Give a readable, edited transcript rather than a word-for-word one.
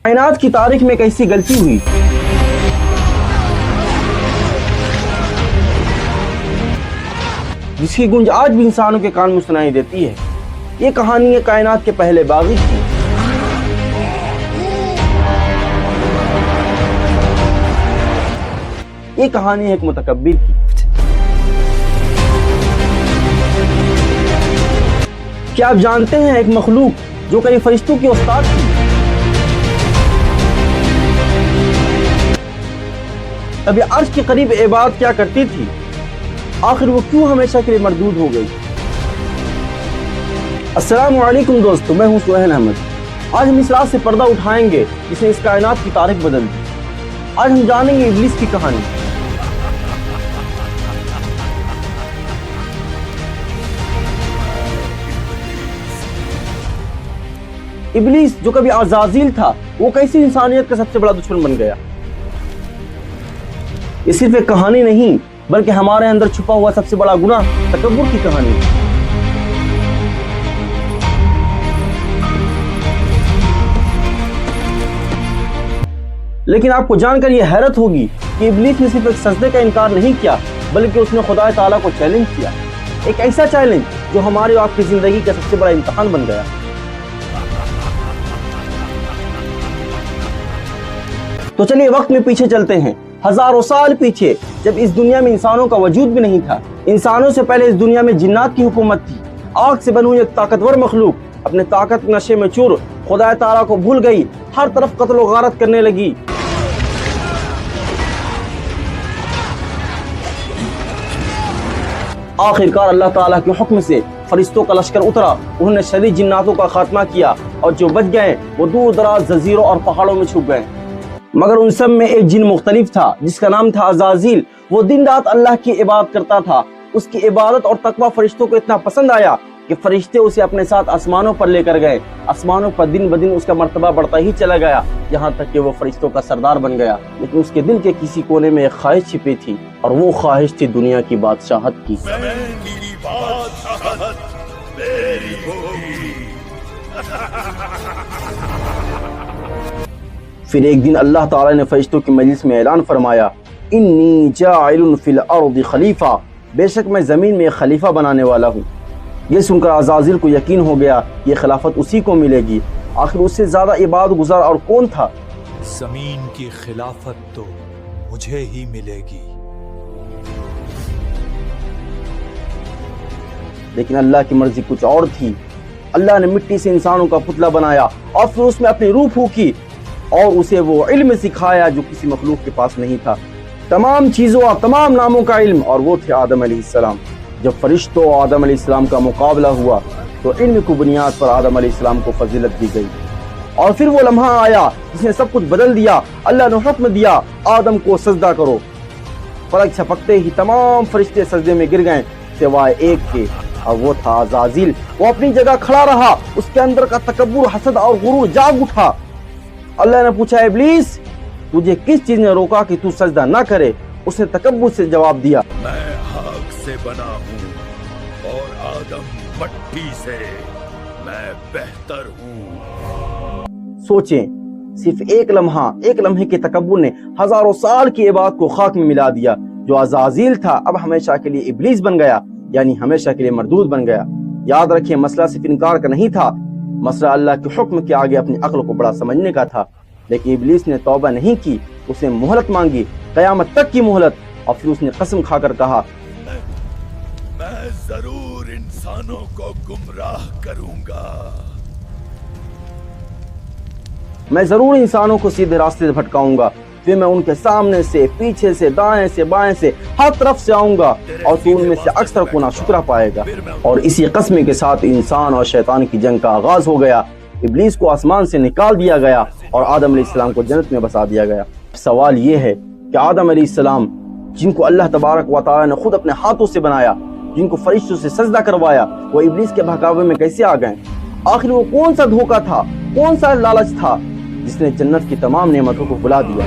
کائنات کی تاریخ میں ایک ایسی غلطی ہوئی جس کی گونج آج بھی انسانوں کے کان میں سنائی دیتی ہے۔ یہ کہانی ہے کائنات کے پہلے باغی کی۔ یہ کہانی ہے ایک متکبر کی۔ کیا آپ جانتے ہیں ایک مخلوق جو کئی فرشتوں کی استاد تھی، ابھی عرش کے قریب عبادت کیا کرتی تھی، آخر وہ کیوں ہمیشہ کے لیے مردود ہو گئی؟ السلام علیکم دوستو، میں ہوں سہیل احمد۔ آج ہم اس راز سے پردہ اٹھائیں گے جس نے اس کائنات کی تاریخ بدل دی۔ آج ہم جانیں گے ابلیس کی کہانی۔ ابلیس جو کبھی عزازیل تھا، وہ کیسی انسانیت کا سب سے بڑا دشمن بن گیا۔ یہ صرف ایک کہانی نہیں بلکہ ہمارے اندر چھپا ہوا سب سے بڑا گناہ تکبر کی کہانی ہے۔ لیکن آپ کو جان کر یہ حیرت ہوگی کہ ابلیس نے صرف ایک سجدے کا انکار نہیں کیا بلکہ اس نے خدا تعالیٰ کو چیلنج کیا، ایک ایسا چیلنج جو ہماری اور آپ کی زندگی کا سب سے بڑا امتحان بن گیا۔ تو چلیے وقت میں پیچھے چلتے ہیں، ہزاروں سال پیچھے، جب اس دنیا میں انسانوں کا وجود بھی نہیں تھا۔ انسانوں سے پہلے اس دنیا میں جنات کی حکومت تھی۔ آگ سے بنی ہوئی ایک طاقتور مخلوق اپنے طاقت کے نشے میں چور خدا تعالیٰ کو بھول گئی، ہر طرف قتل و غارت کرنے لگی۔ آخرکار اللہ تعالیٰ کے حکم سے فرشتوں کا لشکر اترا، انہوں نے شدید جناتوں کا خاتمہ کیا، اور جو بچ گئے وہ دور دراز جزیروں اور پہاڑوں میں چھپ گئے۔ مگر ان سب میں ایک جن مختلف تھا جس کا نام تھا عزازیل۔ وہ دن رات اللہ کی عبادت کرتا تھا۔ اس کی عبادت اور تقوی فرشتوں کو اتنا پسند آیا کہ فرشتے اسے اپنے ساتھ آسمانوں پر لے کر گئے۔ آسمانوں پر دن بدن اس کا مرتبہ بڑھتا ہی چلا گیا، یہاں تک کہ وہ فرشتوں کا سردار بن گیا۔ لیکن اس کے دل کے کسی کونے میں ایک خواہش چھپی تھی، اور وہ خواہش تھی دنیا کی بادشاہت کی۔ پھر ایک دن اللہ تعالیٰ نے فرشتوں کی مجلس میں اعلان فرمایا، انی جاعل فی الارض خلیفہ، بے شک میں زمین میں ایک خلیفہ بنانے والا ہوں۔ یہ سن کر عزازیل کو یقین ہو گیا یہ خلافت اسی کو ملے گی۔ آخر اس سے زیادہ عبادت گزار اور کون تھا؟ زمین کی خلافت تو مجھے ہی ملے گی۔ لیکن اللہ کی مرضی کچھ اور تھی۔ اللہ نے مٹی سے انسانوں کا پتلا بنایا اور پھر اس میں اپنی روح پھونکی اور اسے وہ علم سکھایا جو کسی مخلوق کے پاس نہیں تھا، تمام چیزوں اور تمام ناموں کا علم، اور وہ تھے آدم علیہ السلام۔ جب فرشتوں اور آدم علیہ السلام کا مقابلہ ہوا تو علم کی بنیاد پر آدم علیہ السلام کو فضیلت دی گئی، اور پھر وہ لمحہ آیا جس نے سب کچھ بدل دیا۔ اللہ نے حکم دیا آدم کو سجدہ کرو، پلک جھپکتے ہی تمام فرشتے سجدے میں گر گئے سوائے ایک کے، اور وہ تھا عزازیل۔ وہ اپنی جگہ کھڑا رہا، اس کے اندر کا تکبر، حسد اور غرور جاگ اٹھا۔ اللہ نے پوچھا، ابلیس تجھے کس چیز نے روکا کہ تو سجدہ نہ کرے؟ اس نے تکبر سے جواب دیا، میں آگ سے بنا ہوں اور آدم مٹی سے، میں بہتر ہوں۔ سوچیں، صرف ایک لمحے کے تکبر نے ہزاروں سال کی عبادت کو خاک میں ملا دیا۔ جو عزازیل تھا اب ہمیشہ کے لیے ابلیس بن گیا، یعنی ہمیشہ کے لیے مردود بن گیا۔ یاد رکھیں، مسئلہ صرف انکار کا نہیں تھا، مسئلہ اللہ کے حکم کے آگے اپنی عقل کو بڑا سمجھنے کا تھا۔ لیکن ابلیس نے توبہ نہیں کی، اس نے مہلت مانگی، قیامت تک کی مہلت، اور پھر اس نے قسم کھا کر کہا، میں ضرور انسانوں کو گمراہ کروں گا، میں ضرور انسانوں کو سیدھے راستے سے بھٹکاؤں گا، پھر میں ان کے سامنے سے، پیچھے سے، دائیں سے، بائیں سے، ہر طرف سے آؤں گا، اور تو ان میں سے اکثر کو ناشکرا پائے گا۔ اور اسی قسم کے ساتھ انسان اور شیطان کی جنگ کا آغاز ہو گیا۔ ابلیس کو آسمان سے نکال دیا گیا اور آدم علیہ السلام کو جنت میں بسا دیا گیا۔ سوال یہ ہے کہ آدم علیہ السلام، جن کو اللہ تبارک و تعالیٰ نے خود اپنے ہاتھوں سے بنایا، جن کو فرشتوں سے سجدہ کروایا، وہ ابلیس کے بہکاوے میں کیسے آ گئے؟ آخر وہ کون سا دھوکہ تھا، کون سا لالچ تھا جس نے جنت کی تمام نعمتوں کو بھلا دیا؟